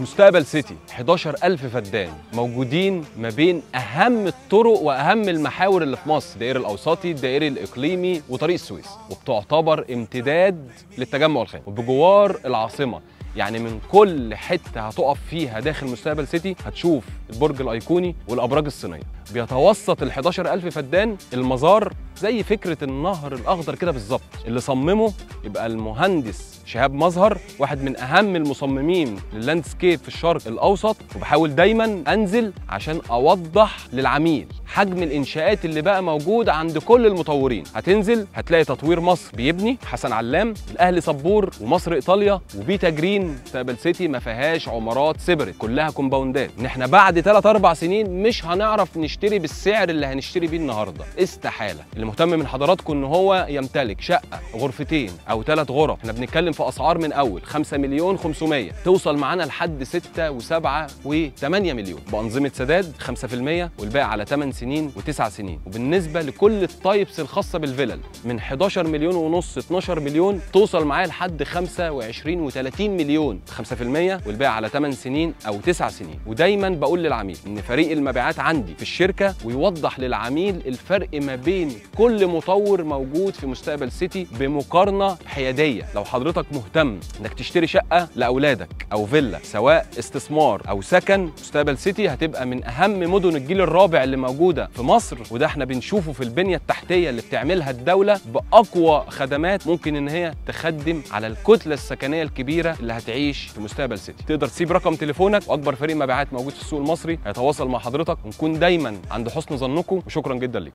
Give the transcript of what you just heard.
مستقبل سيتي 11,000 فدان موجودين ما بين أهم الطرق وأهم المحاور اللي في مصر، الدائري الأوسطي، الدائري الإقليمي، وطريق السويس، وبتعتبر امتداد للتجمع الخامس وبجوار العاصمة. يعني من كل حتة هتقف فيها داخل مستقبل سيتي هتشوف البرج الأيقوني والأبراج الصينية. بيتوسط ال 11,000 فدان المزار زي فكرة النهر الأخضر كده بالظبط، اللي صممه يبقى المهندس شهاب مظهر، واحد من أهم المصممين لللاندسكيب في الشرق الأوسط. وبحاول دايما أنزل عشان أوضح للعميل حجم الإنشاءات اللي بقى موجود عند كل المطورين. هتنزل هتلاقي تطوير مصر بيبني، حسن علام، الأهلي صبور، ومصر إيطاليا، وبيتا جرين. مستقبل سيتي ما فيهاش عمارات سيبرت، كلها كومباوندات. إن إحنا بعد 3-4 سنين مش هنعرف نشتري بالسعر اللي هنشتري بيه النهارده، استحالة. اللي مهتم من حضراتكم إن هو يمتلك شقة غرفتين أو 3 غرف، إحنا بنتكلم في أسعار من أول 5,500,000 توصل معانا لحد 6 و7 و8 مليون، بأنظمة سداد 5% والباقي على 8 سنين و9 سنين. وبالنسبة لكل التايبس الخاصة بالفلل من 11 مليون ونص 12 مليون توصل معايا لحد 25 و30 مليون، 5% والباقي على 8 سنين أو 9 سنين. ودايما بقول للعميل إن فريق المبيعات عندي في الشركة ويوضح للعميل الفرق ما بين كل مطور موجود في مستقبل سيتي بمقارنة حيادية. لو حضرتك مهتم انك تشتري شقة لأولادك أو فيلا، سواء استثمار أو سكن، مستقبل سيتي هتبقى من أهم مدن الجيل الرابع اللي موجودة في مصر. وده احنا بنشوفه في البنية التحتية اللي بتعملها الدولة بأقوى خدمات ممكن ان هي تخدم على الكتلة السكنية الكبيرة اللي هتعيش في مستقبل سيتي. تقدر تسيب رقم تليفونك، وأكبر فريق مبيعات موجود في السوق المصري هيتواصل مع حضرتك، ونكون دايما عند حسن ظنكم. وشكرا جدا لكم.